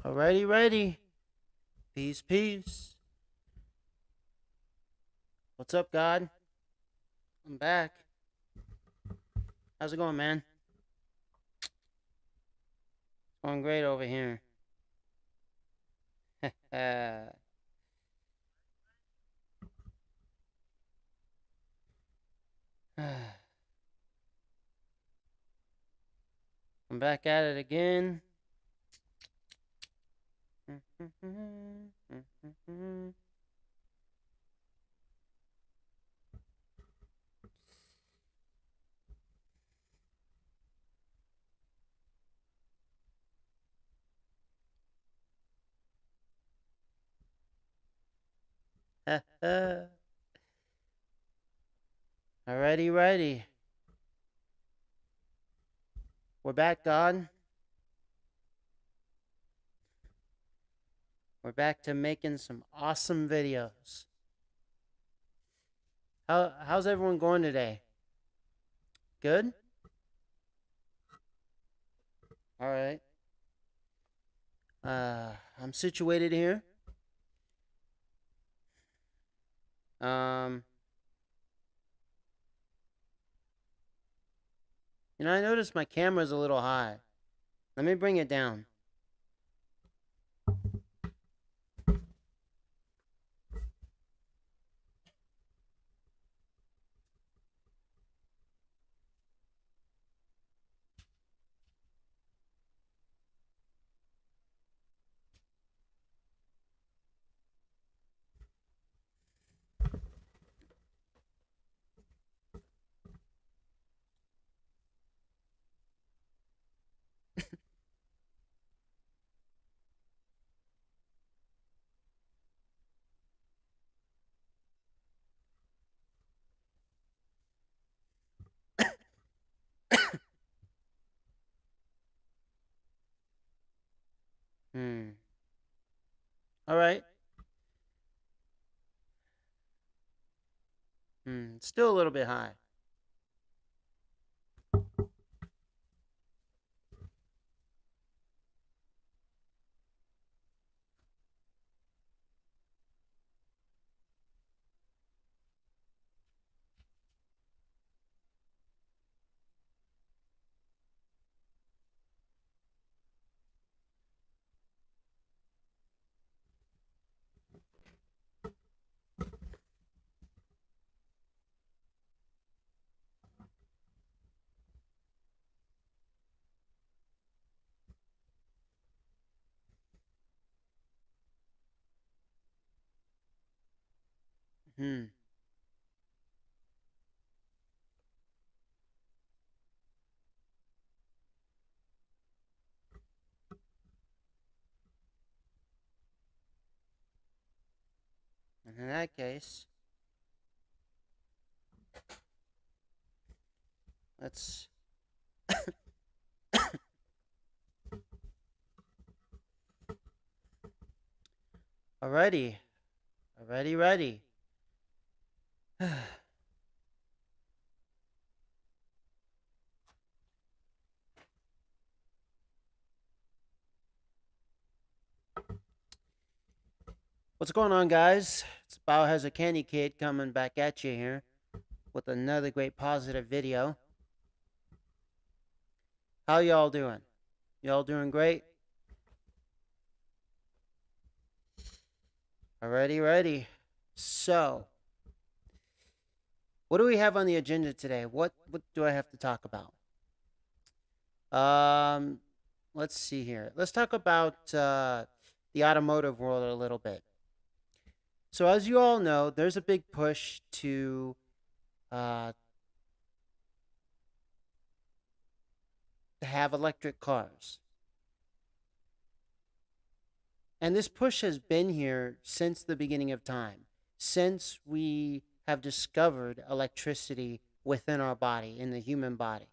Alrighty, ready. Peace, peace. What's up, God? I'm back. How's it going, man? It's going great over here. I'm back at it again. Alrighty, righty. We're back, God. We're back to making some awesome videos. How's everyone going today? Good? Alright. I'm situated here. Um, I noticed my camera's a little high. Let me bring it down. Alright. Still a little bit high. Hmm. In that case, let's. Alrighty. Alrighty, ready. What's going on, guys? It's Biohazard Candy Kid coming back at you here with another great positive video. How y'all doing? Y'all doing great? Alrighty, ready. So, what do we have on the agenda today? What do I have to talk about? Let's see here. Let's talk about the automotive world a little bit. So, as you all know, there's a big push to uh, have electric cars. And this push has been here since the beginning of time, since we have discovered electricity within our body, in the human body.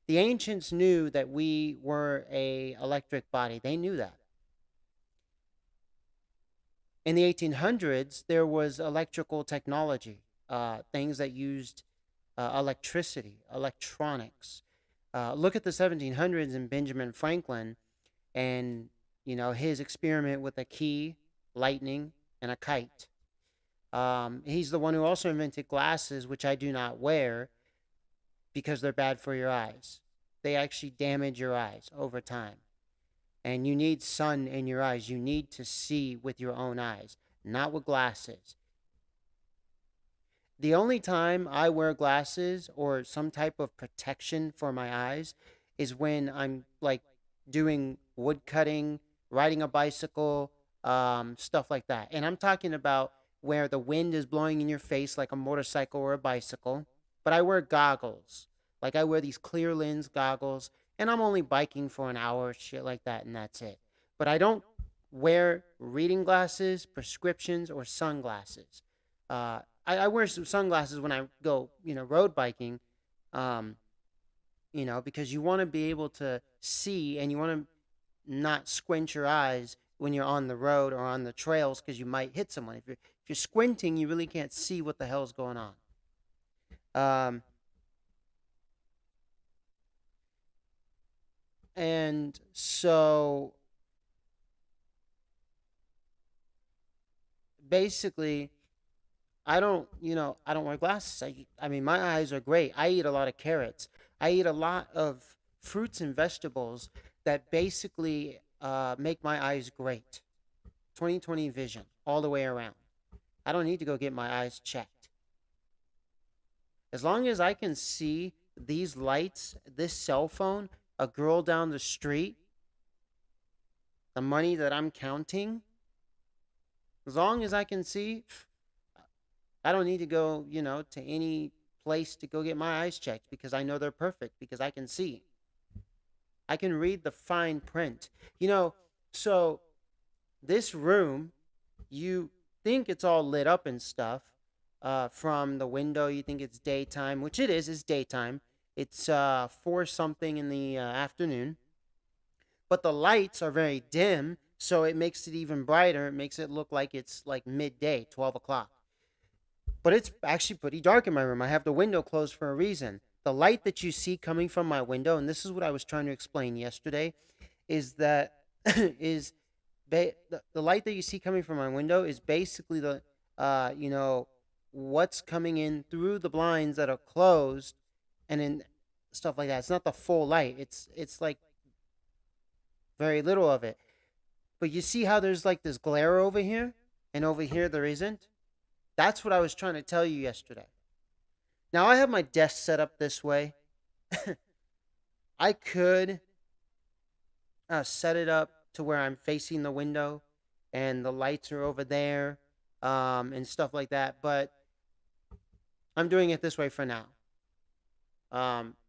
The ancients knew that we were a electric body. They knew that. In the 1800s, there was electrical technology, things that used electricity, electronics. Look at the 1700s and Benjamin Franklin and his experiment with a key, lightning, and a kite. He's the one who also invented glasses, which I do not wear because they're bad for your eyes. They actually damage your eyes over time. And you need sun in your eyes. You need to see with your own eyes, not with glasses. The only time I wear glasses or some type of protection for my eyes is when I'm like doing wood cutting, riding a bicycle, stuff like that. And I'm talking about where the wind is blowing in your face like a motorcycle or a bicycle. But I wear goggles. Like I wear these clear lens goggles, and I'm only biking for an hour, shit like that, and that's it. But I don't wear reading glasses, prescriptions, or sunglasses. I wear some sunglasses when I go, road biking, um, because you want to be able to see and you want to not squint your eyes when you're on the road or on the trails because you might hit someone. If you're squinting, you really can't see what the hell's going on. Um, and so basically, I don't wear glasses. I mean, my eyes are great. I eat a lot of carrots. I eat a lot of fruits and vegetables that basically make my eyes great. 2020 vision all the way around. I don't need to go get my eyes checked. As long as I can see these lights, this cell phone, a girl down the street, the money that I'm counting, as long as I can see, I don't need to go, to any place to go get my eyes checked because I know they're perfect because I can see. I can read the fine print. So this room, you think it's all lit up and stuff from the window. You think it's daytime, which it is. It's daytime. It's 4 something in the afternoon. But the lights are very dim, so it makes it even brighter. It makes it look like it's like midday, 12 o'clock. But it's actually pretty dark in my room. I have the window closed for a reason. The light that you see coming from my window, and this is what I was trying to explain yesterday, is that is the light that you see coming from my window is basically the what's coming in through the blinds that are closed and in stuff like that. It's not the full light. It's like very little of it. But you see how there's like this glare over here and over here there isn't? That's what I was trying to tell you yesterday. Now I have my desk set up this way. I could set it up to where I'm facing the window and the lights are over there and stuff like that. But I'm doing it this way for now.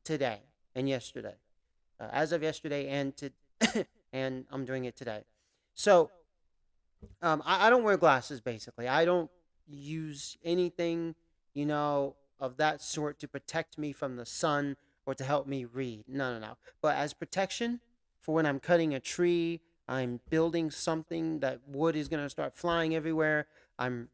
Today and yesterday. As of yesterday and I'm doing it today. So I don't wear glasses basically. I don't use anything, of that sort to protect me from the sun or to help me read. No, no, no. But as protection for when I'm cutting a tree, I'm building something that wood is going to start flying everywhere. I'm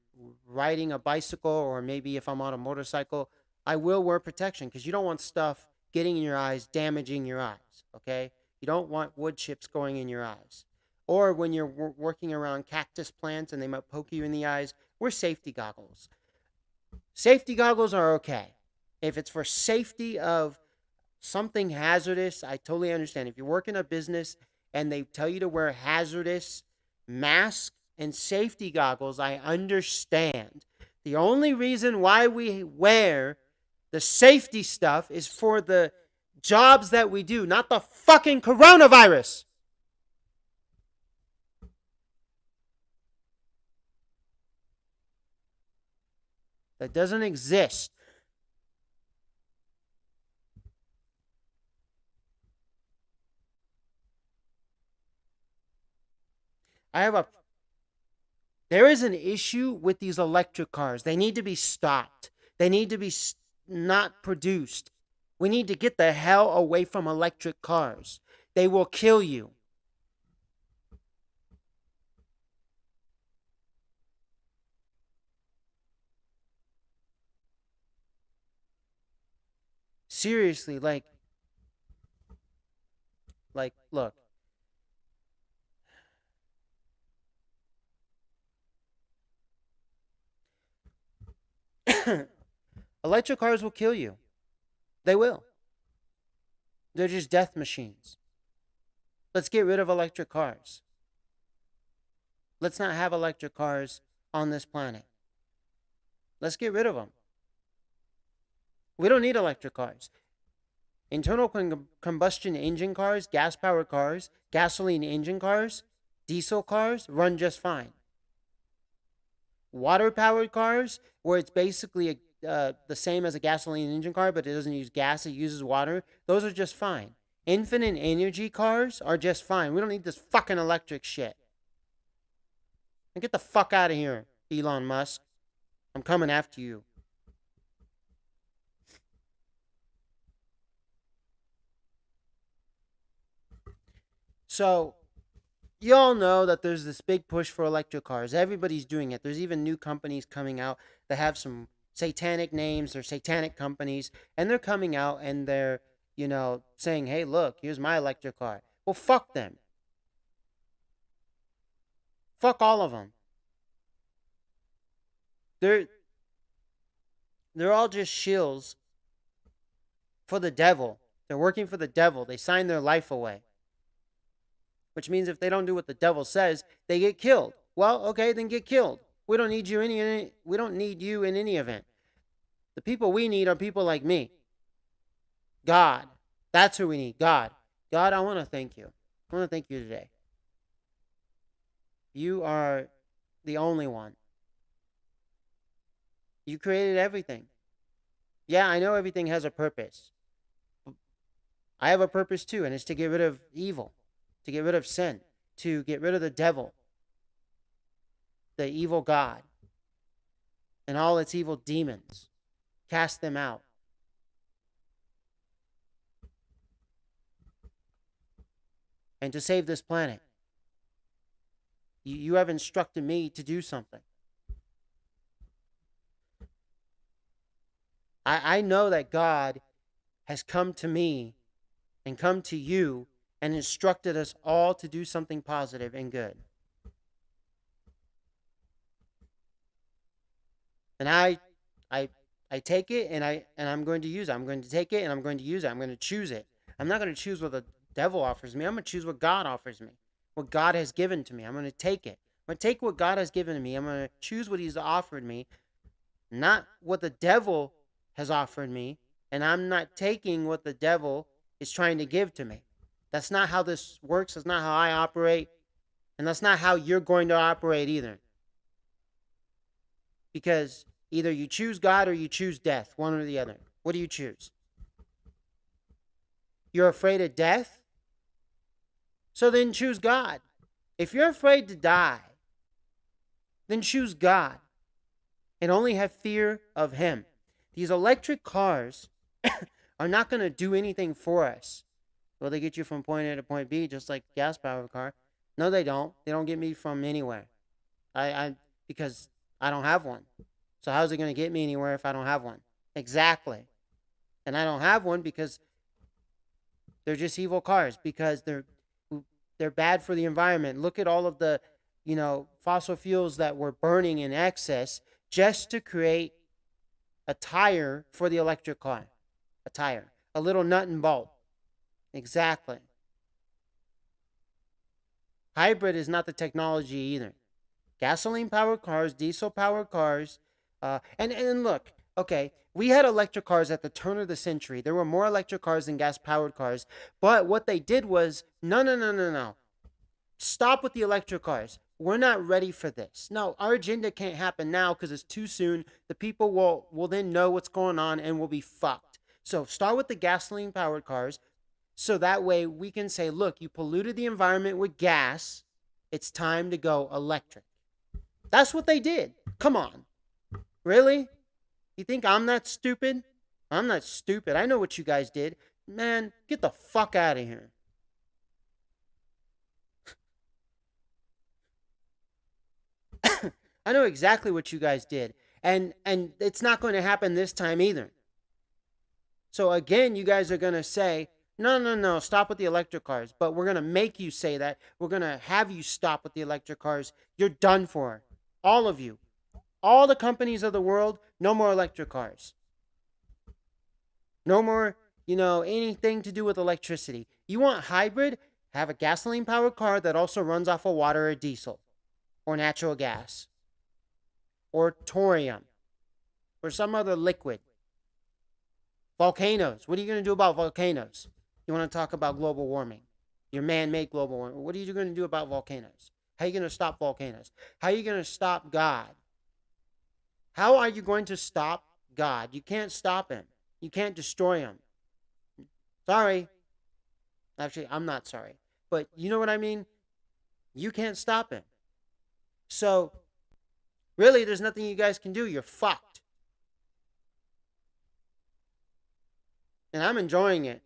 riding a bicycle, or maybe if I'm on a motorcycle, I will wear protection because you don't want stuff getting in your eyes, damaging your eyes. Okay? You don't want wood chips going in your eyes. Or when you're working around cactus plants and they might poke you in the eyes, wear safety goggles. Safety goggles are okay. If it's for safety of something hazardous, I totally understand. If you work in a business and they tell you to wear hazardous masks and safety goggles, I understand. The only reason why we wear the safety stuff is for the jobs that we do, not the fucking coronavirus. That doesn't exist. I have a There is an issue with these electric cars. They need to be stopped. They need to be not produced. We need to get the hell away from electric cars. They will kill you. Seriously, like look. Electric cars will kill you. They will. They're just death machines. Let's get rid of electric cars. Let's not have electric cars on this planet. Let's get rid of them. We don't need electric cars. Internal combustion engine cars, gas powered cars, gasoline engine cars, diesel cars run just fine. Water powered cars, where it's basically the same as a gasoline engine car, but it doesn't use gas, it uses water, those are just fine. Infinite energy cars are just fine. We don't need this fucking electric shit. And get the fuck out of here, Elon Musk. I'm coming after you. So, you all know that there's this big push for electric cars. Everybody's doing it. There's even new companies coming out that have some satanic names. They're satanic companies. And they're coming out and they're, saying, hey, look, here's my electric car. Well, fuck them. Fuck all of them. They're all just shills for the devil. They're working for the devil. They sign their life away. Which means if they don't do what the devil says, they get killed. Well, okay, then get killed. We don't need you we don't need you in any event. The people we need are people like me. God. That's who we need. God. God, I want to thank you. I want to thank you today. You are the only one. You created everything. Yeah, I know everything has a purpose. I have a purpose too, and it's to get rid of evil, to get rid of sin, to get rid of the devil, the evil God, and all its evil demons. Cast them out. And to save this planet. You have instructed me to do something. I know that God has come to me and come to you and instructed us all to do something positive and good. And I take it and I'm going to use it. I'm going to take it and I'm going to use it. I'm going to choose it. I'm not going to choose what the devil offers me. I'm going to choose what God offers me. What God has given to me. I'm going to take it. I'm going to take what God has given to me. I'm going to choose what he's offered me, not what the devil has offered me, and I'm not taking what the devil is trying to give to me. That's not how this works. That's not how I operate, and that's not how you're going to operate either. Because either you choose God or you choose death, one or the other. What do you choose? You're afraid of death? So then choose God. If you're afraid to die, then choose God and only have fear of him. These electric cars are not going to do anything for us. Will they get you from point A to point B just like a gas-powered car? No, they don't. They don't get me from anywhere. Because I don't have one. So how's it going to get me anywhere if I don't have one? Exactly. And I don't have one because they're just evil cars. Because they're bad for the environment. Look at all of the, fossil fuels that we're burning in excess just to create a tire for the electric car. A tire. A little nut and bolt. Exactly. Hybrid is not the technology either. Gasoline-powered cars, diesel-powered cars. And look, okay, we had electric cars at the turn of the century. There were more electric cars than gas-powered cars. But what they did was, no. Stop with the electric cars. We're not ready for this. No, our agenda can't happen now because it's too soon. The people will then know what's going on and will be fucked. So start with the gasoline-powered cars so that way we can say, look, you polluted the environment with gas. It's time to go electric. That's what they did. Come on. Really? You think I'm not stupid? I'm not stupid. I know what you guys did. Man, get the fuck out of here. I know exactly what you guys did. And it's not going to happen this time either. So again, you guys are going to say, no, stop with the electric cars. But we're going to make you say that. We're going to have you stop with the electric cars. You're done for. All of you. All the companies of the world, no more electric cars. No more, anything to do with electricity. You want hybrid? Have a gasoline powered car that also runs off of water or diesel or natural gas or thorium or some other liquid. Volcanoes. What are you going to do about volcanoes? You want to talk about global warming, your man-made global warming. What are you going to do about volcanoes? How are you going to stop volcanoes? How are you going to stop God? How are you going to stop God? You can't stop him. You can't destroy him. Sorry. Actually, I'm not sorry. But you know what I mean? You can't stop him. So, really, there's nothing you guys can do. You're fucked. And I'm enjoying it.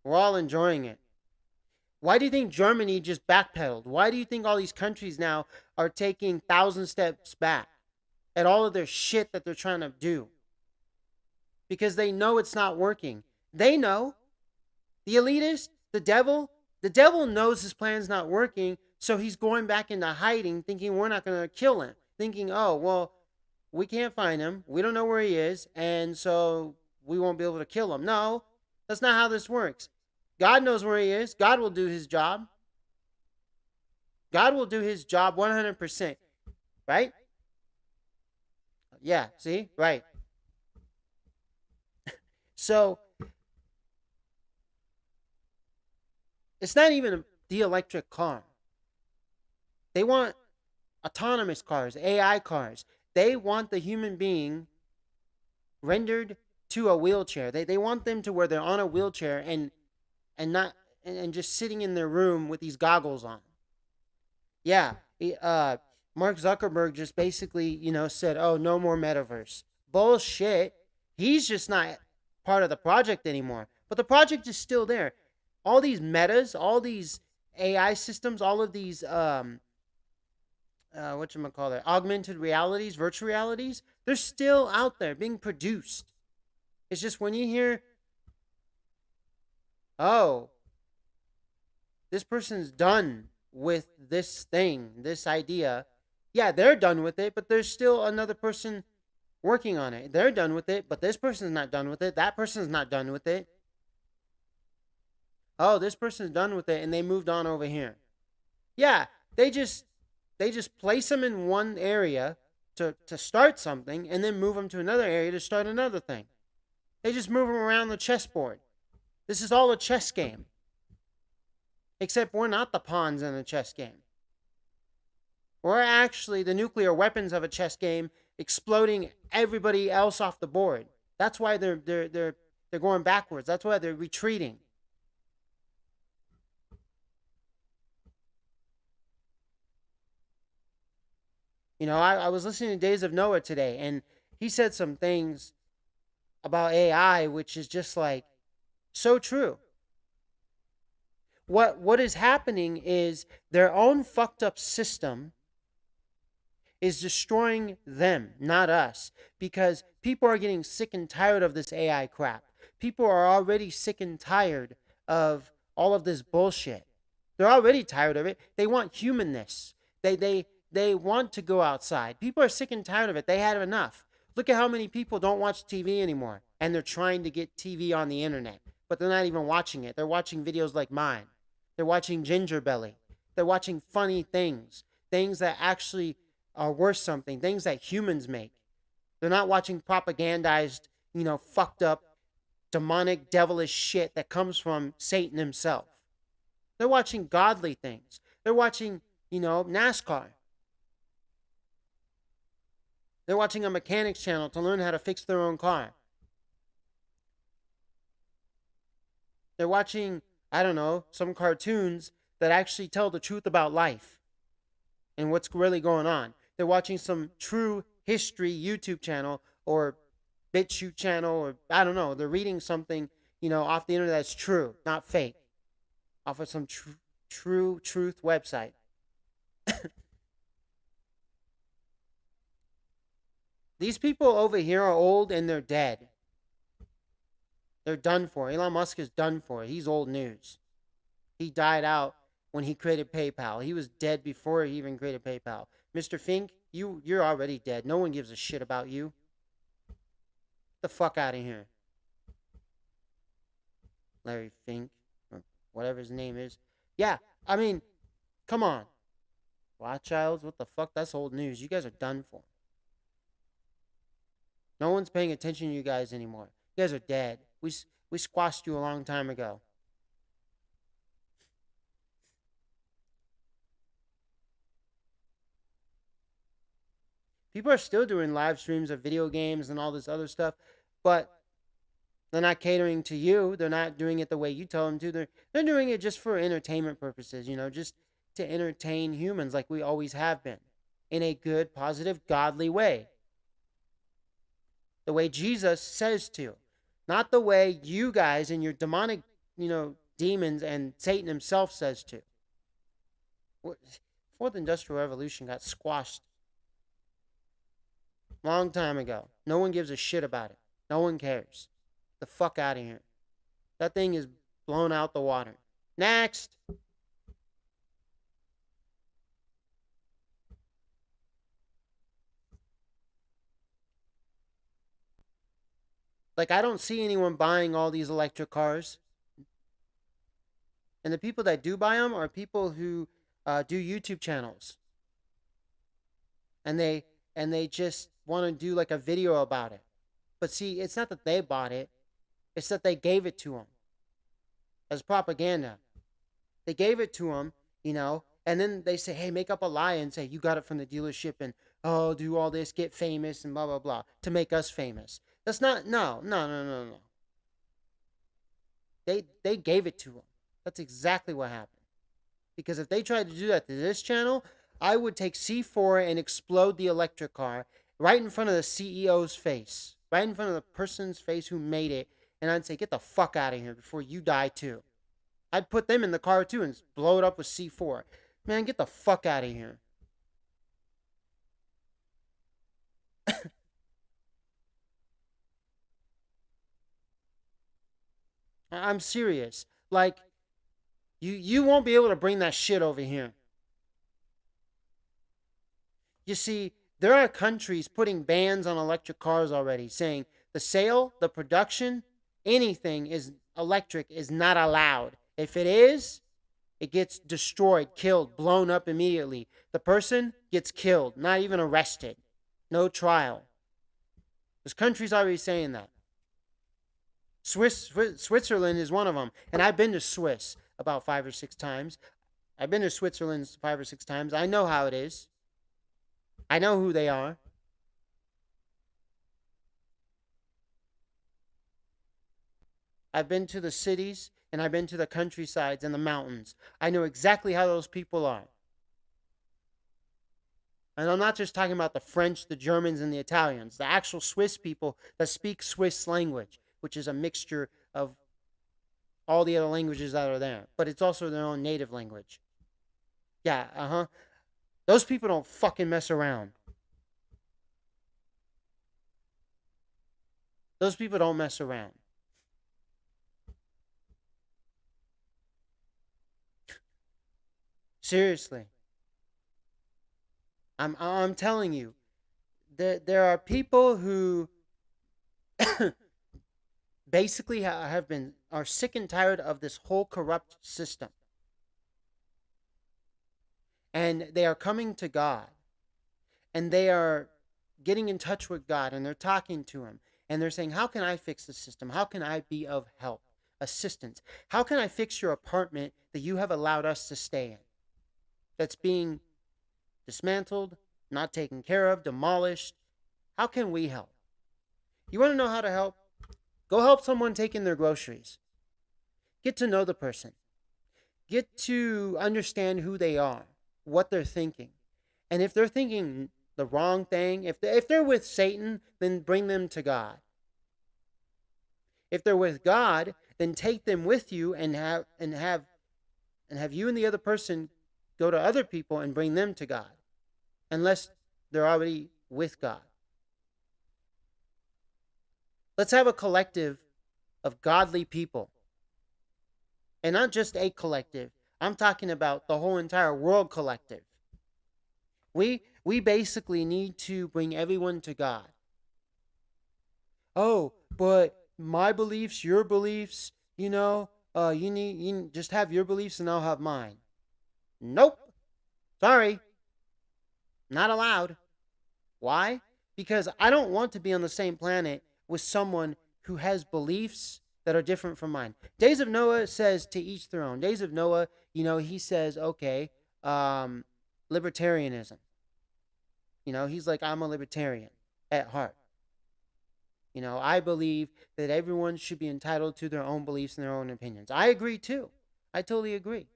We're all enjoying it. Why do you think Germany just backpedaled? Why do you think all these countries now are taking 1,000 steps back at all of their shit that they're trying to do? Because they know it's not working. They know. The elitist, the devil knows his plan's not working, so he's going back into hiding, thinking we're not going to kill him. Thinking, oh, well, we can't find him. We don't know where he is, and so we won't be able to kill him. No, that's not how this works. God knows where he is. God will do his job. God will do his job 100%. Right? Yeah, see? Right. So, it's not even the electric car. They want autonomous cars, AI cars. They want the human being rendered to a wheelchair. They want them to where they're on a wheelchair and just sitting in their room with these goggles on. Yeah, Mark Zuckerberg just basically, said, "Oh, no more metaverse." Bullshit. He's just not part of the project anymore. But the project is still there. All these metas, all these AI systems, all of these augmented realities, virtual realities, they're still out there being produced. It's just when you hear, oh, this person's done with this thing, this idea. Yeah, they're done with it, but there's still another person working on it. They're done with it, but this person's not done with it. That person's not done with it. Oh, this person's done with it and they moved on over here. Yeah, they just place them in one area to start something and then move them to another area to start another thing. They just move them around the chessboard. This is all a chess game. Except we're not the pawns in a chess game. We're actually the nuclear weapons of a chess game exploding everybody else off the board. That's why they're going backwards. That's why they're retreating. I was listening to Days of Noah today, and he said some things about AI, which is just like so true. What is happening is their own fucked up system is destroying them, not us, because people are getting sick and tired of this AI crap. People are already sick and tired of all of this bullshit. They're already tired of it. They want humanness. They want to go outside. People are sick and tired of it. They had enough. Look at how many people don't watch TV anymore, and they're trying to get TV on the internet, but they're not even watching it. They're watching videos like mine. They're watching Ginger Belly. They're watching funny things that actually are worth something, things that humans make. They're not watching propagandized, fucked up, demonic, devilish shit that comes from Satan himself. They're watching godly things. They're watching, NASCAR. They're watching a mechanics channel to learn how to fix their own car. They're watching, I don't know, some cartoons that actually tell the truth about life and what's really going on. They're watching some true history YouTube channel or BitChute channel, or I don't know. They're reading something, off the internet that's true, not fake. Off of some true truth website. These people over here are old and they're dead. They're done for. Elon Musk is done for. He's old news. He died out when he created PayPal. He was dead before he even created PayPal. Mr. Fink, You're already dead. No one gives a shit about you. Get the fuck out of here. Larry Fink, or whatever his name is. Yeah, I mean, come on. Rothschilds, what the fuck? That's old news. You guys are done for. No one's paying attention to you guys anymore. You guys are dead. We squashed you a long time ago. People are still doing live streams of video games and all this other stuff, but they're not catering to you. They're not doing it the way you tell them to. They're doing it just for entertainment purposes, just to entertain humans like we always have been, in a good, positive, godly way. The way Jesus says to. Not the way you guys and your demonic, demons and Satan himself says to. Fourth Industrial Revolution got squashed long time ago. No one gives a shit about it. No one cares. The fuck out of here. That thing is blown out the water. Next. Like, I don't see anyone buying all these electric cars. And the people that do buy them are people who do YouTube channels. And they just want to do like a video about it. But see, it's not that they bought it. It's that they gave it to them as propaganda. They gave it to them, and then they say, hey, make up a lie and say, you got it from the dealership and, oh, do all this, get famous and blah, blah, blah, to make us famous. That's not, no. They gave it to them. That's exactly what happened. Because if they tried to do that to this channel, I would take C4 and explode the electric car right in front of the CEO's face, right in front of the person's face who made it, and I'd say, get the fuck out of here before you die too. I'd put them in the car too and blow it up with C4. Man, get the fuck out of here. I'm serious. Like, you won't be able to bring that shit over here. You see, there are countries putting bans on electric cars already, saying the sale, the production, anything is electric is not allowed. If it is, it gets destroyed, killed, blown up immediately. The person gets killed, not even arrested. No trial. There's countries already saying that. Switzerland is one of them. And I've been to Swiss about 5 or 6 times. I've been to Switzerland 5 or 6 times. I know how it is. I know who they are. I've been to the cities and I've been to the countrysides and the mountains. I know exactly how those people are. And I'm not just talking about the French, the Germans, and the Italians. The actual Swiss people that speak Swiss language, which is a mixture of all the other languages that are there. But it's also their own native language. Yeah, Those people don't fucking mess around. Those people don't mess around. Seriously. I'm telling you, there are people who basically are sick and tired of this whole corrupt system. And they are coming to God. And they are getting in touch with God and they're talking to him. And they're saying, how can I fix the system? How can I be of help? Assistance. How can I fix your apartment that you have allowed us to stay in? That's being dismantled, not taken care of, demolished. How can we help? You want to know how to help? Go help someone take in their groceries. Get to know the person. Get to understand who they are, what they're thinking. And if they're thinking the wrong thing, if they're with Satan, then bring them to God. If they're with God, then take them with you and have you and the other person go to other people and bring them to God. Unless they're already with God. Let's have a collective of godly people. And not just a collective. I'm talking about the whole entire world collective. We We basically need to bring everyone to God. Oh, but my beliefs, your beliefs, you just have your beliefs and I'll have mine. Nope. Sorry. Not allowed. Why? Because I don't want to be on the same planet with someone who has beliefs that are different from mine. Days of Noah says to each their own. Days of Noah, he says, okay, libertarianism. He's like, I'm a libertarian at heart. I believe that everyone should be entitled to their own beliefs and their own opinions. I agree too. I totally agree.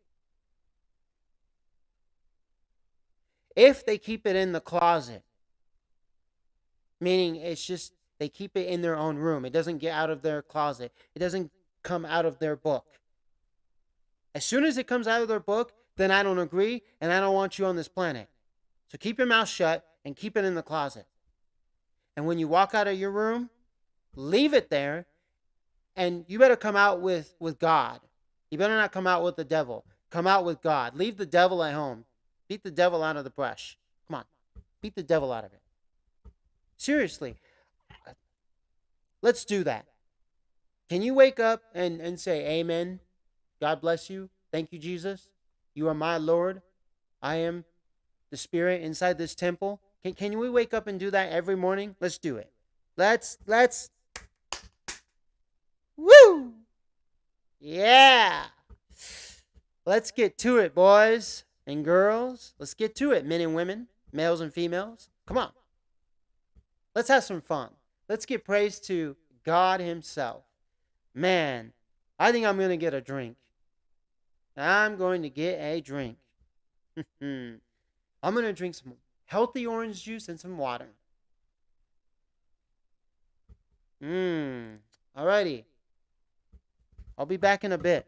If they keep it in the closet, meaning it's just they keep it in their own room, it doesn't get out of their closet, it doesn't come out of their book. As soon as it comes out of their book, then I don't agree and I don't want you on this planet. So keep your mouth shut and keep it in the closet. And when you walk out of your room, leave it there, and you better come out with God. You better not come out with the devil. Come out with God. Leave the devil at home. Beat the devil out of the brush. Come on. Beat the devil out of it. Seriously. Let's do that. Can you wake up and say, Amen? God bless you. Thank you, Jesus. You are my Lord. I am the spirit inside this temple. Can we wake up and do that every morning? Let's do it. Let's woo! Yeah. Let's get to it, boys and girls. Let's get to it, men and women, males and females. Come on. Let's have some fun. Let's give praise to God Himself. Man, I think I'm going to get a drink. I'm going to get a drink. I'm going to drink some healthy orange juice and some water. Alrighty. I'll be back in a bit.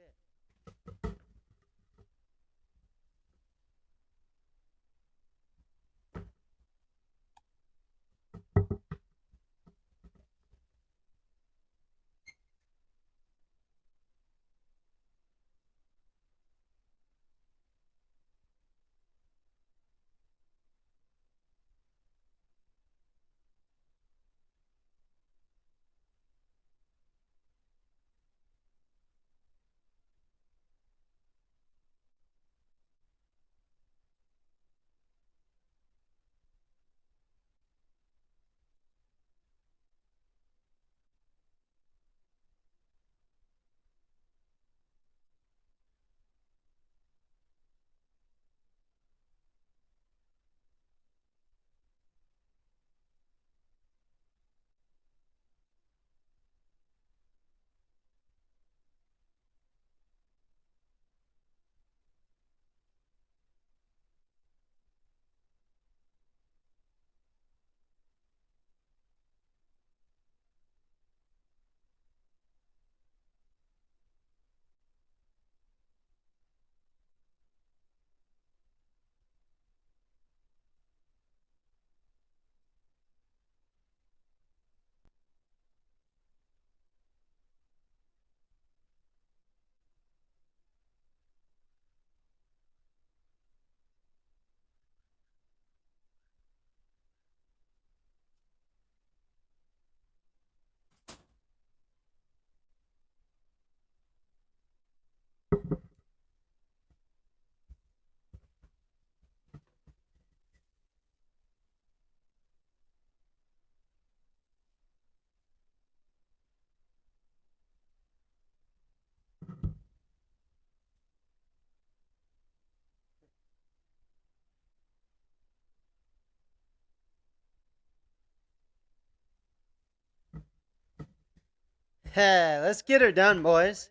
Let's get her done, boys.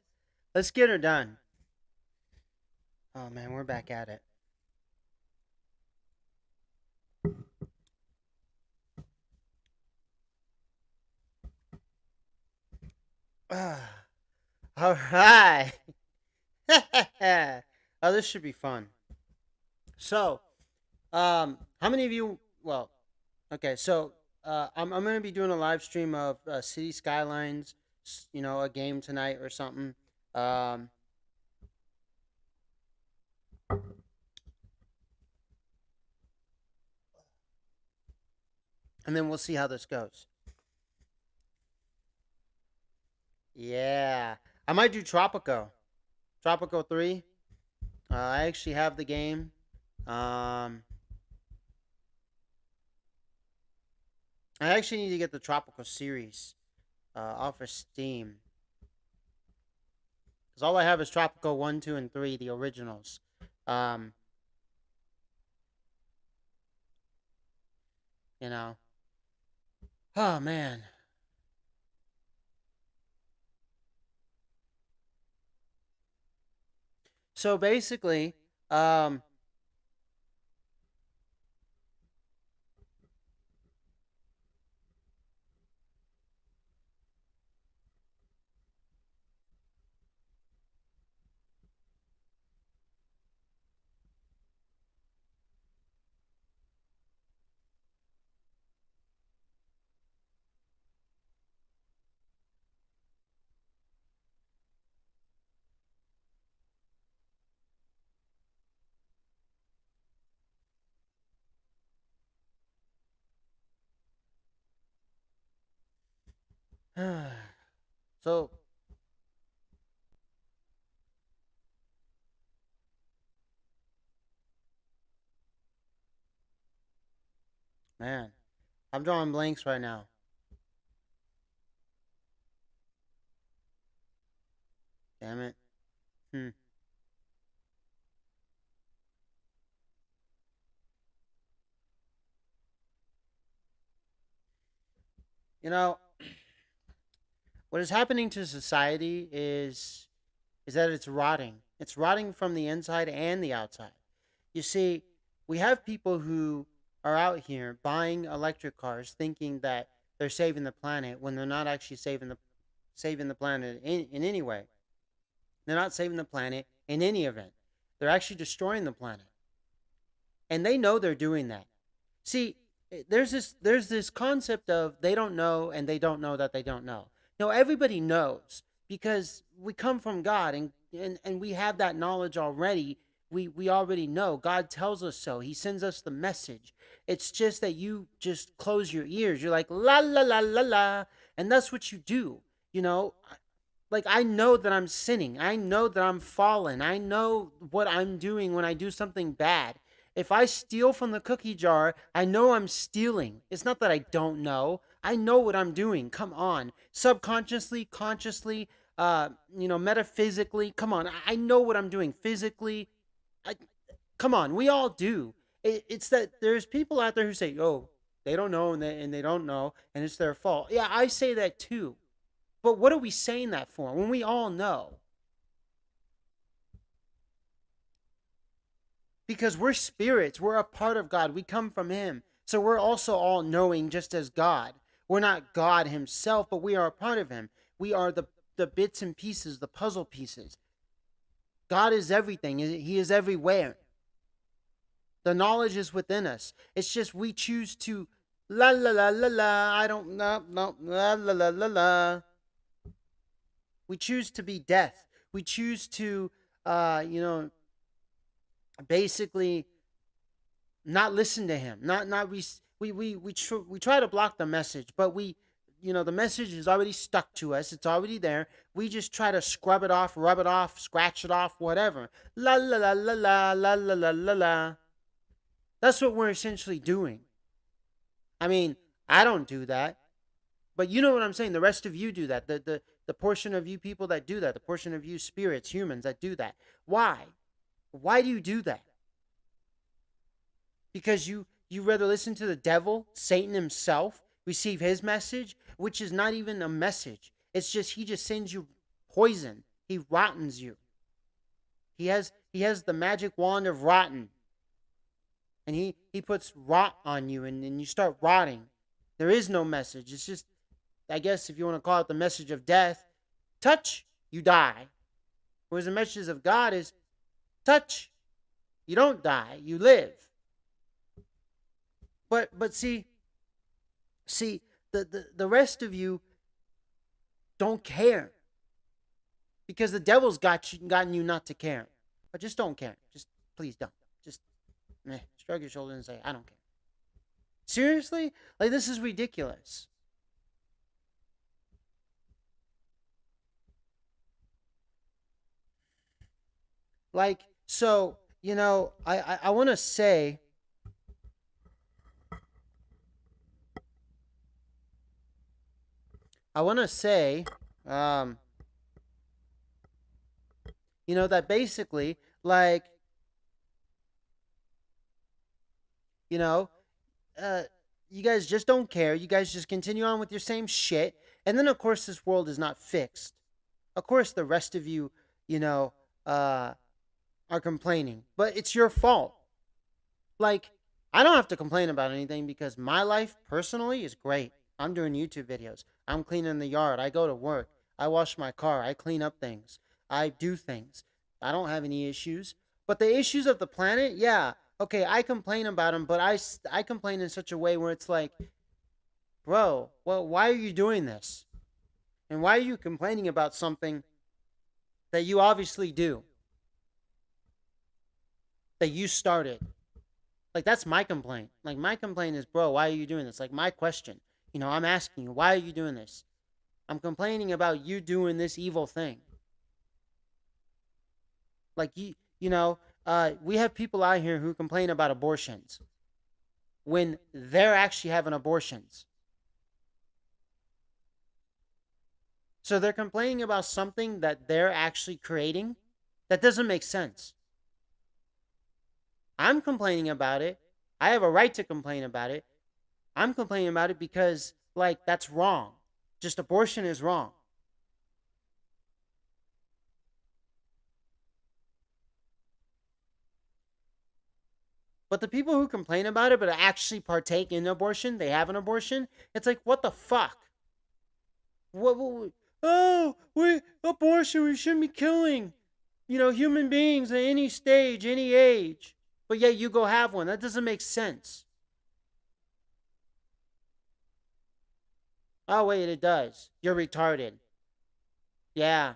Let's get her done. Oh man, we're back at it. All right. Oh, this should be fun. So, how many of you? Well, okay. So, I'm gonna be doing a live stream of City Skylines. A game tonight or something. Um, and then we'll see how this goes. Yeah, I might do Tropico. Tropico 3. I actually have the game. Um, I actually need to get the Tropical series off of Steam. Because all I have is Tropico 1, 2, and 3, the originals. Um, you know. Oh, man. So basically, um, so, man, I'm drawing blanks right now. Damn it. Hmm. You know, what is happening to society is that it's rotting. It's rotting from the inside and the outside. You see, we have people who are out here buying electric cars thinking that they're saving the planet when they're not actually saving the planet in any way. They're not saving the planet in any event. They're actually destroying the planet. And they know they're doing that. See, there's this concept of they don't know and they don't know that they don't know. No, everybody knows because we come from God, and we have that knowledge already. We already know. God tells us so. He sends us the message. It's just that you just close your ears. You're like la la la la la, and that's what you do. You know, like I know that I'm sinning. I know that I'm fallen. I know what I'm doing when I do something bad. If I steal from the cookie jar, I know I'm stealing. It's not that I don't know. I know what I'm doing. Come on. Subconsciously, consciously, metaphysically. Come on. I know what I'm doing physically. I, come on. We all do. It's that there's people out there who say, "Oh, they don't know and they don't know and it's their fault." Yeah, I say that too. But what are we saying that for when we all know? Because we're spirits, we're a part of God, we come from Him. So we're also all knowing just as God. We're not God Himself, but we are a part of Him. We are the bits and pieces, the puzzle pieces. God is everything, He is everywhere. The knowledge is within us. It's just we choose to la la la la la. I don't know, no, la la la la la. We choose to be death. We choose to, uh, you know, basically not listen to him. Not we try to block the message, but the message is already stuck to us. It's already there. We just try to scrub it off, rub it off, scratch it off, whatever. La la la la la la la la la la. That's what we're essentially doing. I mean, I don't do that, but you know what I'm saying. The rest of you do that. The portion of you people that do that, the portion of you spirits, humans that do that. Why? Why do you do that? Because you rather listen to the devil, Satan himself, receive his message, which is not even a message. It's just he just sends you poison. He rottens you. He has the magic wand of rotten. And he puts rot on you and you start rotting. There is no message. It's just, I guess if you want to call it the message of death, touch, you die. Whereas the message of God is touch, you don't die, you live. But see, the rest of you don't care because the devil's gotten you not to care. But just don't care. Just please don't. Just shrug your shoulders and say I don't care. Seriously? Like, this is ridiculous. Like, so, I want to say, I want to say, um, that basically, like, you know, uh, you guys just don't care. You guys just continue on with your same shit. And then, of course, this world is not fixed. Of course, the rest of you, you know, uh, are complaining, but it's your fault. Like, I don't have to complain about anything because my life personally is great. I'm doing YouTube videos. I'm cleaning the yard. I go to work. I wash my car. I clean up things. I do things. I don't have any issues. But the issues of the planet, yeah, okay, I complain about them, but I complain in such a way where it's like, bro, well, why are you doing this? And why are you complaining about something that you obviously do, that you started? Like, that's my complaint. Like, my complaint is, bro, why are you doing this? Like, my question. I'm asking you, why are you doing this? I'm complaining about you doing this evil thing. Like, we have people out here who complain about abortions when they're actually having abortions. So they're complaining about something that they're actually creating. That doesn't make sense. I'm complaining about it. I have a right to complain about it. I'm complaining about it because, like, that's wrong. Just abortion is wrong. But the people who complain about it but actually partake in abortion, they have an abortion, it's like, what the fuck? What oh, abortion, we shouldn't be killing, human beings at any stage, any age. But yet you go have one. That doesn't make sense. Oh, wait, it does. You're retarded. Yeah.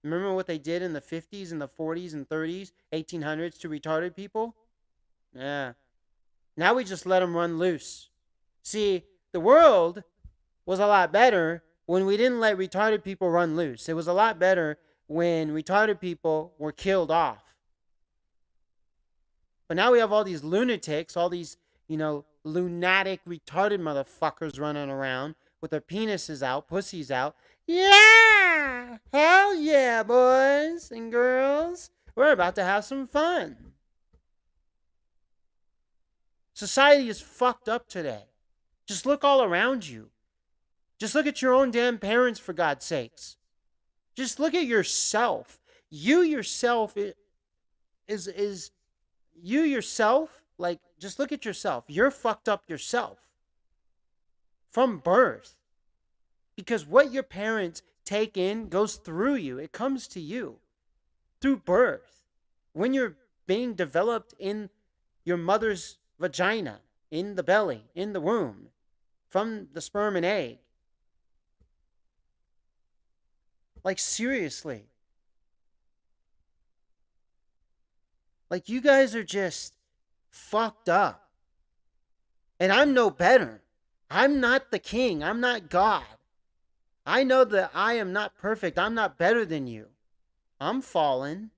Remember what they did in the 50s and the 40s and 30s, 1800s to retarded people? Yeah. Now we just let them run loose. See, the world was a lot better when we didn't let retarded people run loose. It was a lot better when retarded people were killed off. But now we have all these lunatics, all these, lunatic, retarded motherfuckers running around with their penises out, pussies out. Yeah! Hell yeah, boys and girls. We're about to have some fun. Society is fucked up today. Just look all around you. Just look at your own damn parents, for God's sakes. Just look at yourself. You yourself is you yourself. Like, just look at yourself. You're fucked up yourself from birth, because what your parents take in goes through you. It comes to you through birth. When you're being developed in your mother's vagina, in the belly, in the womb, from the sperm and egg. Like, seriously. Like, you guys are just fucked up. And I'm no better. I'm not the king. I'm not God. I know that I am not perfect. I'm not better than you. I'm fallen.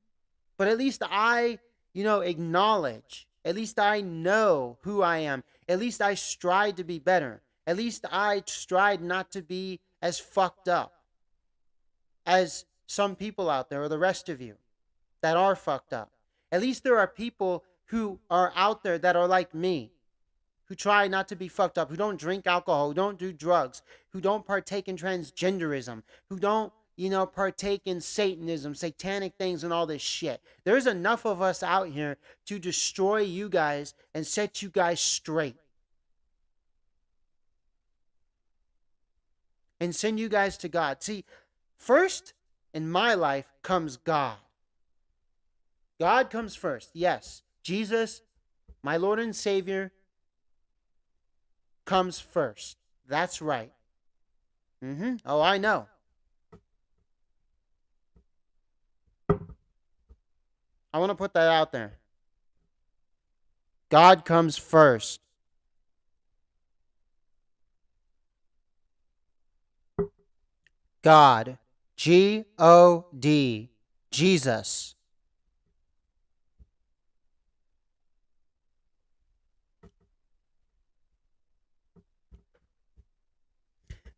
But at least I, acknowledge. At least I know who I am. At least I strive to be better. At least I strive not to be as fucked up as some people out there, or the rest of you that are fucked up. At least there are people who are out there that are like me, who try not to be fucked up, who don't drink alcohol, who don't do drugs, who don't partake in transgenderism, who don't, partake in Satanism, satanic things, and all this shit. There's enough of us out here to destroy you guys and set you guys straight. And send you guys to God. See, first in my life comes God. God comes first. Yes, Jesus, my Lord and Savior, comes first. That's right. Oh, I know. I want to put that out there. God comes first. God. G-O-D. Jesus.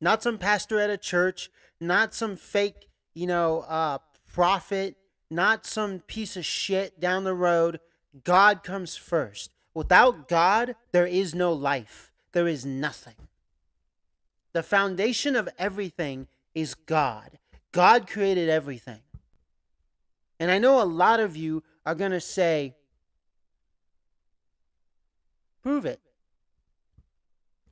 Not some pastor at a church, not some fake, prophet, not some piece of shit down the road. God comes first. Without God, there is no life. There is nothing. The foundation of everything is God. God created everything. And I know a lot of you are going to say, prove it.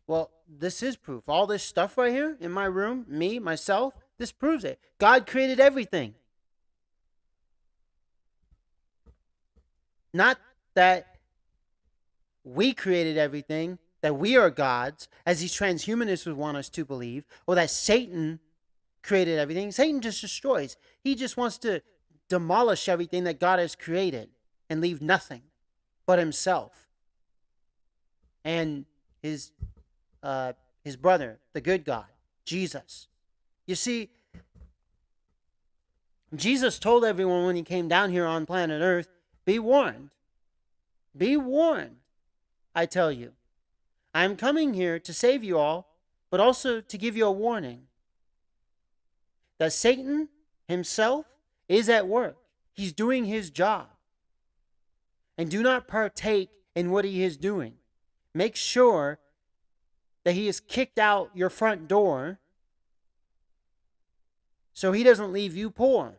Well, this is proof. All this stuff right here in my room, me, myself, this proves it. God created everything. Not that we created everything, that we are gods, as these transhumanists would want us to believe, or that Satan created everything. Satan just destroys. He just wants to demolish everything that God has created and leave nothing but himself and his brother, the good God, Jesus. You see, Jesus told everyone when he came down here on planet Earth, be warned. Be warned, I tell you. I am coming here to save you all, but also to give you a warning that Satan himself is at work. He's doing his job. And do not partake in what he is doing. Make sure that he has kicked out your front door so he doesn't leave you poor.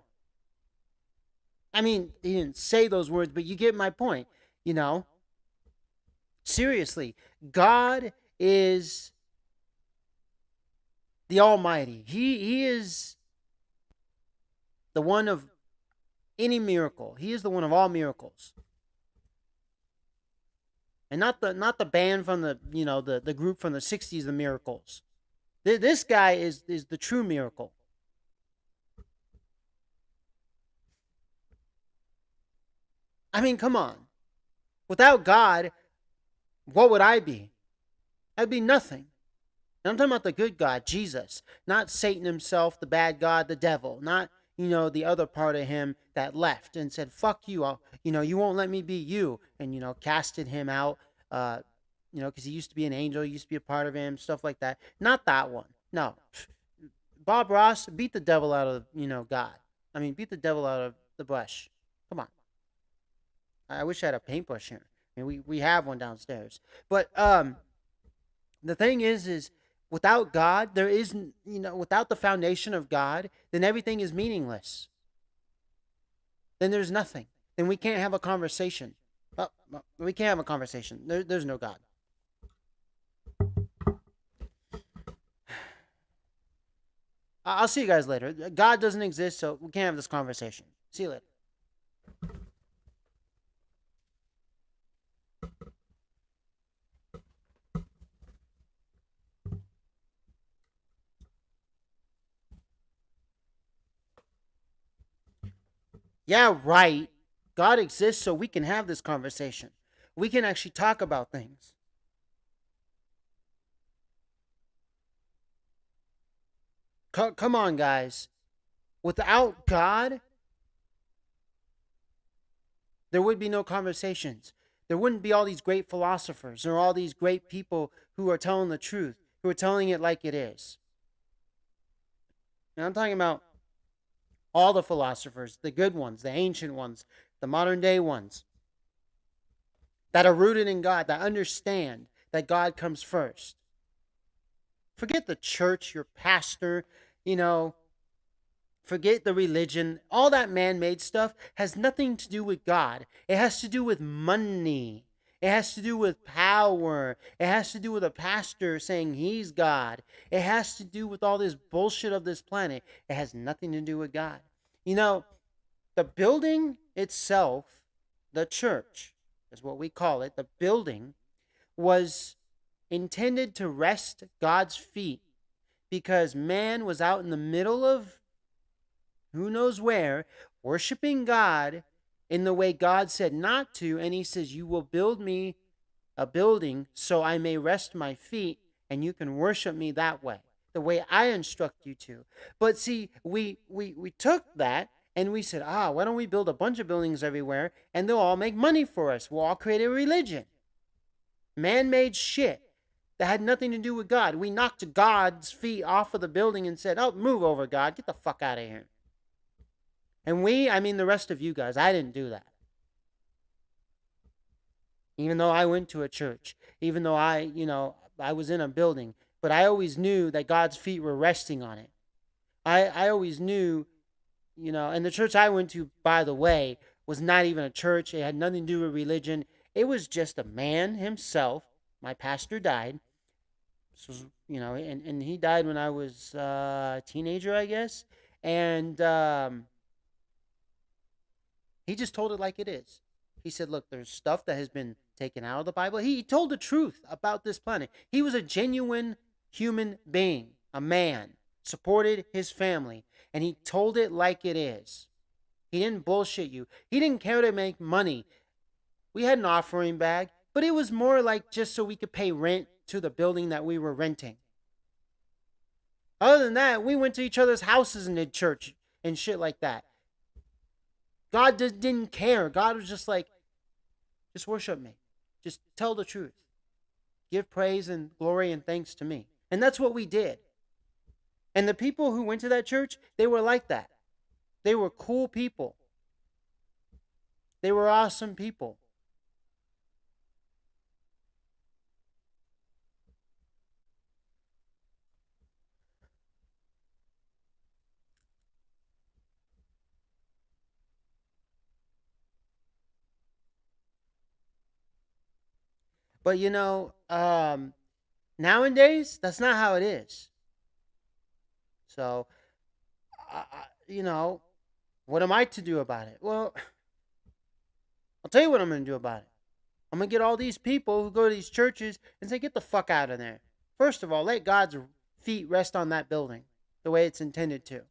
I mean, he didn't say those words, but you get my point, Seriously, God is the Almighty. He is the one of any miracle. He is the one of all miracles. And not the band from the group from the 60s, the Miracles. This guy is the true miracle. I mean, come on. Without God, what would I be? I'd be nothing. And I'm talking about the good God, Jesus, not Satan himself, the bad God, the devil, not the other part of him that left and said, fuck you, you won't let me be you, and casted him out, because he used to be an angel, he used to be a part of him, stuff like that. Not that one. No. Bob Ross, beat the devil out of God. I mean, beat the devil out of the bush. Come on. I wish I had a paintbrush here. I mean, we have one downstairs. But the thing is without God, there is, without the foundation of God, then everything is meaningless. Then there's nothing. Then we can't have a conversation. We can't have a conversation. There's no God. I'll see you guys later. God doesn't exist, so we can't have this conversation. See you later. Yeah, right. God exists so we can have this conversation. We can actually talk about things. Come on, guys. Without God, there would be no conversations. There wouldn't be all these great philosophers or all these great people who are telling the truth, who are telling it like it is. And I'm talking about all the philosophers, the good ones, the ancient ones, the modern day ones, that are rooted in God, that understand that God comes first. Forget the church, your pastor, forget the religion. All that man-made stuff has nothing to do with God. It has to do with money. It has to do with power. It has to do with a pastor saying he's God. It has to do with all this bullshit of this planet. It has nothing to do with God. The building itself, the church, is what we call it, the building, was intended to rest God's feet because man was out in the middle of who knows where, worshiping God in the way God said not to, and he says, you will build me a building so I may rest my feet and you can worship me that way. the way I instruct you to. But see, we took that and we said, why don't we build a bunch of buildings everywhere and they'll all make money for us? We'll all create a religion. Man-made shit that had nothing to do with God. We knocked God's feet off of the building and said, oh, move over, God. Get the fuck out of here. And I mean the rest of you guys, I didn't do that. Even though I went to a church, even though I was in a building, but I always knew that God's feet were resting on it. I always knew, and the church I went to, by the way, was not even a church. It had nothing to do with religion. It was just a man himself. My pastor died. So, and he died when I was a teenager, I guess. And he just told it like it is. He said, look, there's stuff that has been taken out of the Bible. He told the truth about this planet. He was a genuine human being, a man, supported his family, and he told it like it is. He didn't bullshit you. He didn't care to make money. We had an offering bag, but it was more like just so we could pay rent to the building that we were renting. Other than that, we went to each other's houses and did church and shit like that. God didn't care. God was just like, just worship me. Just tell the truth. Give praise and glory and thanks to me. And that's what we did. And the people who went to that church, they were like that. They were cool people. They were awesome people. But nowadays, that's not how it is. So, what am I to do about it? Well, I'll tell you what I'm going to do about it. I'm going to get all these people who go to these churches and say, get the fuck out of there. First of all, let God's feet rest on that building the way it's intended to.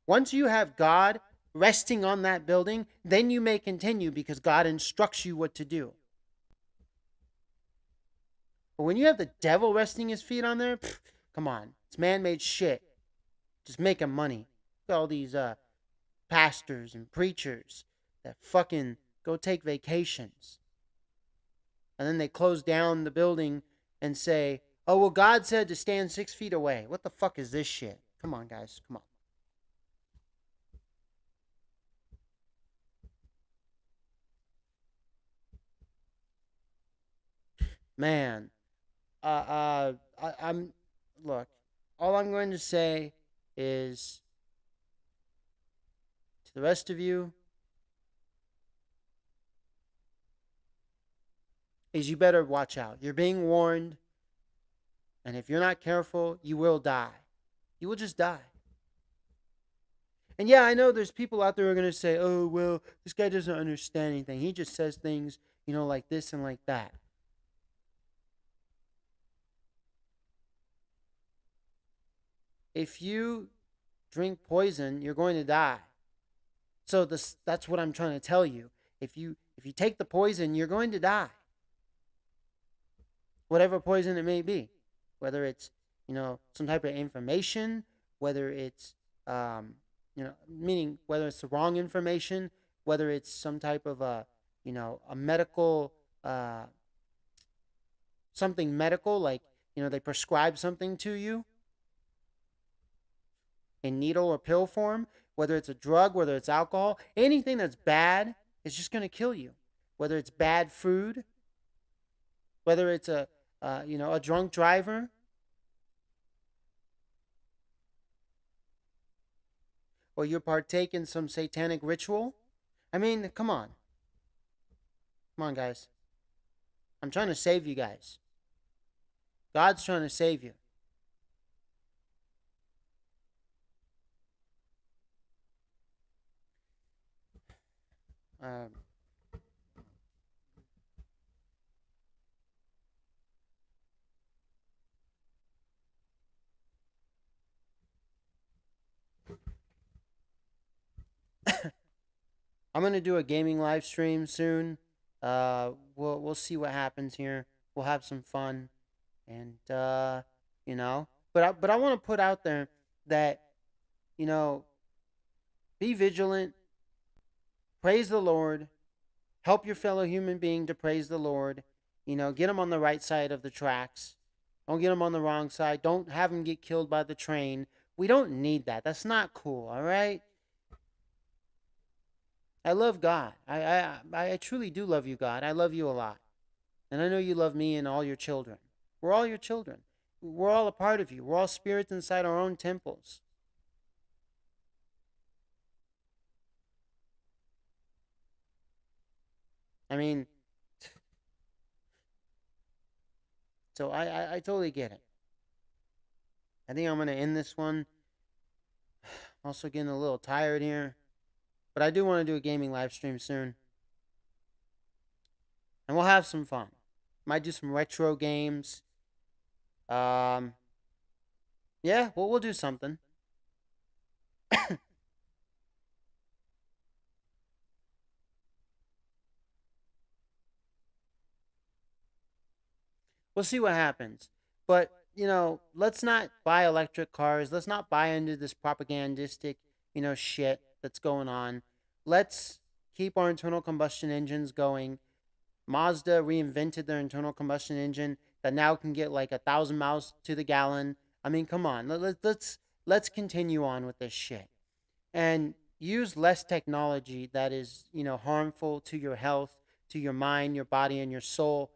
Once you have God resting on that building, then you may continue because God instructs you what to do. But when you have the devil resting his feet on there, come on. It's man-made shit. Just making money. Look at all these pastors and preachers that fucking go take vacations. And then they close down the building and say, oh, well, God said to stand 6 feet away. What the fuck is this shit? Come on, guys. Come on. Man. I'm look, all I'm going to say is to the rest of you is you better watch out. You're being warned, and if you're not careful, you will die. You will just die. And yeah, I know there's people out there who are going to say, oh, well, this guy doesn't understand anything. He just says things, like this and like that. If you drink poison, you're going to die. So that's what I'm trying to tell you. If you take the poison, you're going to die. Whatever poison it may be. Whether it's, some type of information, whether it's meaning whether it's the wrong information, whether it's some type of a medical something medical, like, they prescribe something to you in needle or pill form, whether it's a drug, whether it's alcohol, anything that's bad is just going to kill you. Whether it's bad food, whether it's a drunk driver, or you partake in some satanic ritual. I mean, come on. Come on, guys. I'm trying to save you guys. God's trying to save you. Um, I'm gonna do a gaming live stream soon. We'll see what happens here. We'll have some fun, and. But But I want to put out there that, you know, be vigilant, praise the Lord, help your fellow human being to praise the Lord. Get them on the right side of the tracks. Don't get them on the wrong side. Don't have them get killed by the train. We don't need that. That's not cool, all right? I love God. I truly do love you, God. I love you a lot. And I know you love me and all your children. We're all your children. We're all a part of you. We're all spirits inside our own temples. I mean, so I totally get it. I think I'm going to end this one. Also getting a little tired here. But I do want to do a gaming live stream soon. And we'll have some fun. Might do some retro games. Um, yeah, we'll do something. We'll see what happens. But, let's not buy electric cars. Let's not buy into this propagandistic, shit that's going on. Let's keep our internal combustion engines going. Mazda reinvented their internal combustion engine that now can get like 1,000 miles to the gallon. I mean, come on. Let's continue on with this shit and use less technology that is, harmful to your health, to your mind, your body, and your soul,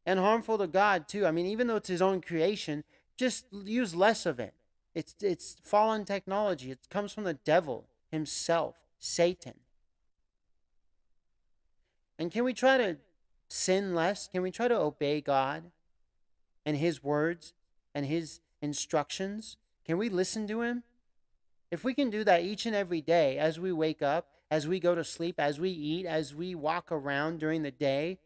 and harmful to God too. I mean, even though it's His own creation, just use less of it. It's fallen technology. It comes from the devil himself, Satan. And can we try to sin less? Can we try to obey God and His words and His instructions? Can we listen to Him? If we can do that each and every day as we wake up, as we go to sleep, as we eat, as we walk around during the day,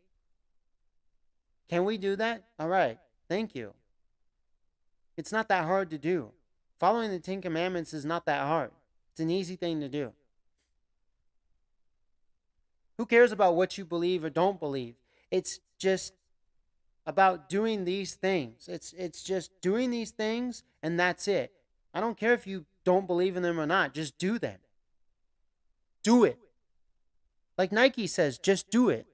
can we do that? All right. Thank you. It's not that hard to do. Following the Ten Commandments is not that hard. It's an easy thing to do. Who cares about what you believe or don't believe? It's just about doing these things. It's just doing these things and that's it. I don't care if you don't believe in them or not. Just do them. Do it. Like Nike says, just do it.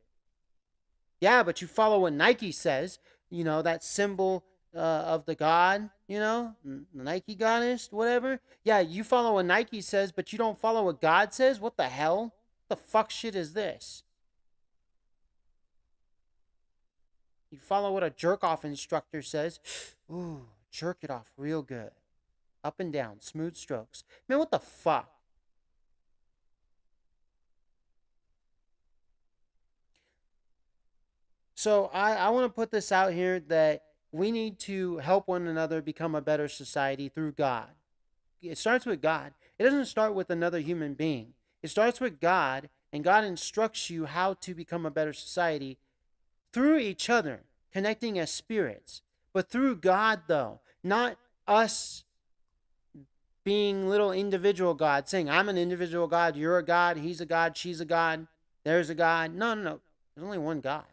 Yeah, but you follow what Nike says, that symbol of the god, the Nike goddess, whatever. Yeah, you follow what Nike says, but you don't follow what God says? What the hell? What the fuck shit is this? You follow what a jerk off instructor says. Ooh, jerk it off real good. Up and down, smooth strokes. Man, what the fuck? So I want to put this out here that we need to help one another become a better society through God. It starts with God. It doesn't start with another human being. It starts with God, and God instructs you how to become a better society through each other, connecting as spirits. But through God, though, not us being little individual gods, saying, I'm an individual God, you're a God, he's a God, she's a God, there's a God. No, no, no. There's only one God.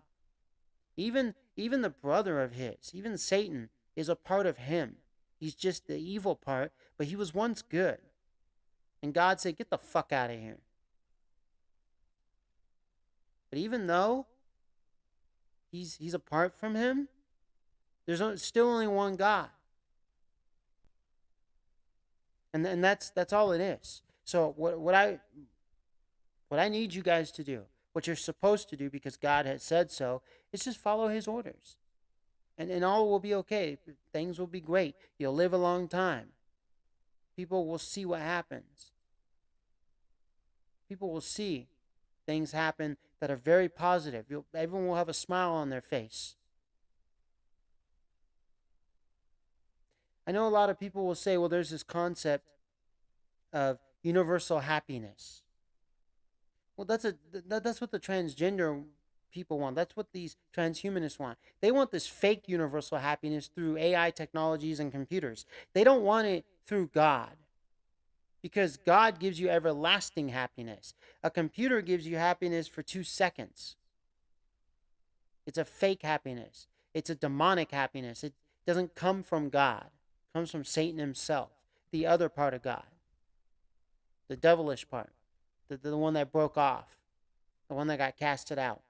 Even the brother of his, even Satan, is a part of him. He's just the evil part, but he was once good. And God said, get the fuck out of here. But even though he's apart from him, there's still only one God. And that's all it is. So what I need you guys to do, what you're supposed to do because God has said so, is just follow his orders. And all will be okay. Things will be great. You'll live a long time. People will see what happens. People will see things happen that are very positive. Everyone will have a smile on their face. I know a lot of people will say, well, there's this concept of universal happiness. Well, that's what the transgender people want. That's what these transhumanists want. They want this fake universal happiness through AI technologies and computers. They don't want it through God. Because God gives you everlasting happiness. A computer gives you happiness for 2 seconds. It's a fake happiness. It's a demonic happiness. It doesn't come from God. comes from Satan himself, the other part of God, the devilish part, the one that broke off, the one that got casted out.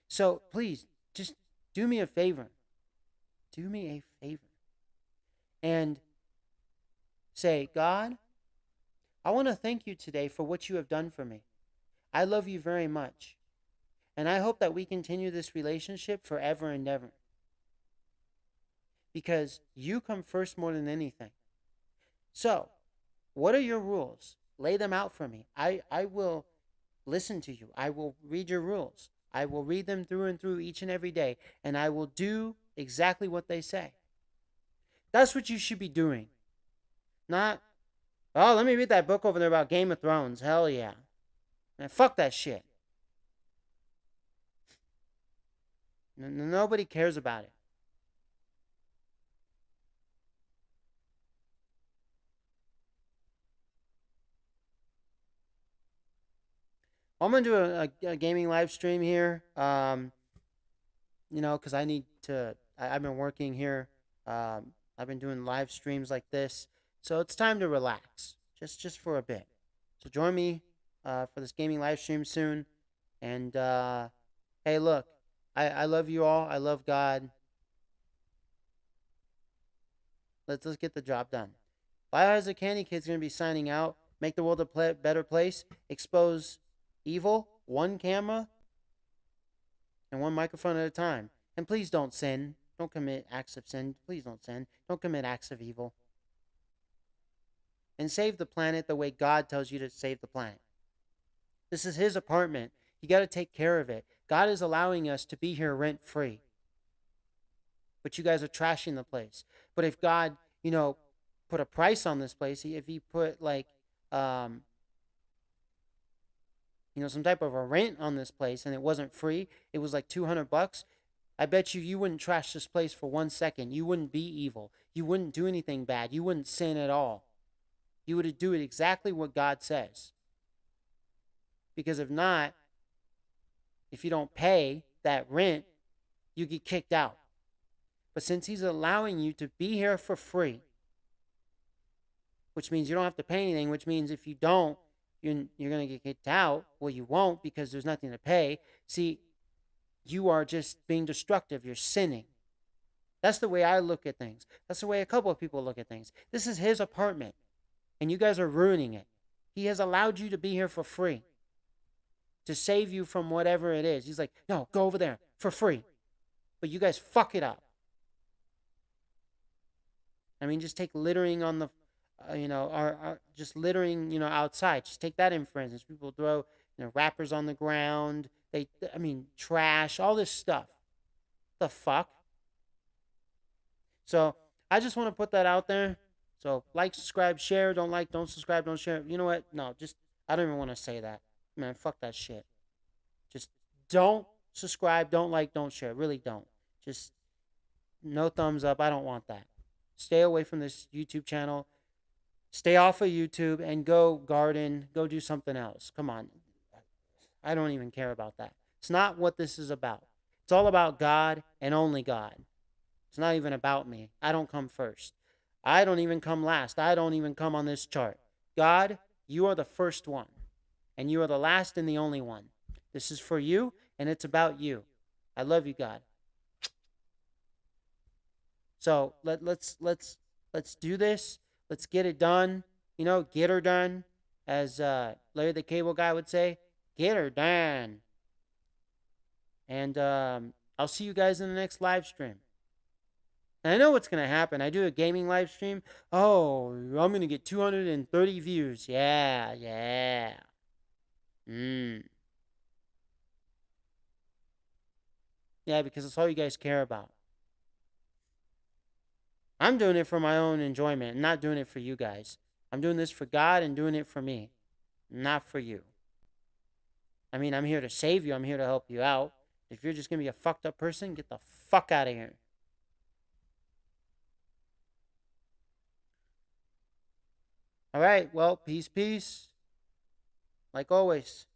So please, just do me a favor. Do me a favor. And say, God, I want to thank you today for what you have done for me. I love you very much. And I hope that we continue this relationship forever and ever. Because you come first more than anything. So, what are your rules? Lay them out for me. I will listen to you. I will read your rules. I will read them through and through each and every day. And I will do exactly what they say. That's what you should be doing. Not, oh, let me read that book over there about Game of Thrones. Hell yeah. Man, fuck that shit. Nobody cares about it. I'm going to do a gaming live stream here. Because I need to, I've been working here. I've been doing live streams like this. So it's time to relax, just for a bit. So join me for this gaming live stream soon. And hey, look, I love you all. I love God. Let's get the job done. Biohazard Candy Kid's going to be signing out. Make the world a better place. Expose evil. One camera and one microphone at a time. And please don't sin. Don't commit acts of sin. Please don't sin. Don't commit acts of evil. And save the planet the way God tells you to save the planet. This is his apartment. You got to take care of it. God is allowing us to be here rent-free. But you guys are trashing the place. But if God, put a price on this place, if he put some type of a rent on this place and it wasn't free, it was like $200, I bet you wouldn't trash this place for 1 second. You wouldn't be evil. You wouldn't do anything bad. You wouldn't sin at all. You would do it exactly what God says. Because if not, if you don't pay that rent, you get kicked out. But since he's allowing you to be here for free, which means you don't have to pay anything, which means if you don't, you're going to get kicked out. Well, you won't because there's nothing to pay. See, you are just being destructive. You're sinning. That's the way I look at things. That's the way a couple of people look at things. This is his apartment, and you guys are ruining it. He has allowed you to be here for free to save you from whatever it is. He's like, no, go over there for free. But you guys fuck it up. I mean, just take littering on the, just littering, outside. Just take that in, for instance. People throw, wrappers on the ground. Trash, all this stuff. The fuck? So, I just want to put that out there. So, like, subscribe, share. Don't like, don't subscribe, don't share. You know what? No, I don't even want to say that. Man, fuck that shit. Just don't subscribe, don't like, don't share. Really don't. Just no thumbs up. I don't want that. Stay away from this YouTube channel. Stay off of YouTube and go garden. Go do something else. Come on. I don't even care about that. It's not what this is about. It's all about God and only God. It's not even about me. I don't come first. I don't even come last. I don't even come on this chart. God, you are the first one. And you are the last and the only one. This is for you, and it's about you. I love you, God. So let's do this. Let's get it done. Get her done, as Larry the Cable Guy would say. Get her done. And I'll see you guys in the next live stream. And I know what's going to happen. I do a gaming live stream. Oh, I'm going to get 230 views. Yeah. Yeah, because that's all you guys care about. I'm doing it for my own enjoyment. I'm not doing it for you guys. I'm doing this for God and doing it for me, not for you. I'm here to save you. I'm here to help you out. If you're just going to be a fucked up person, get the fuck out of here. All right, well, peace. Like always.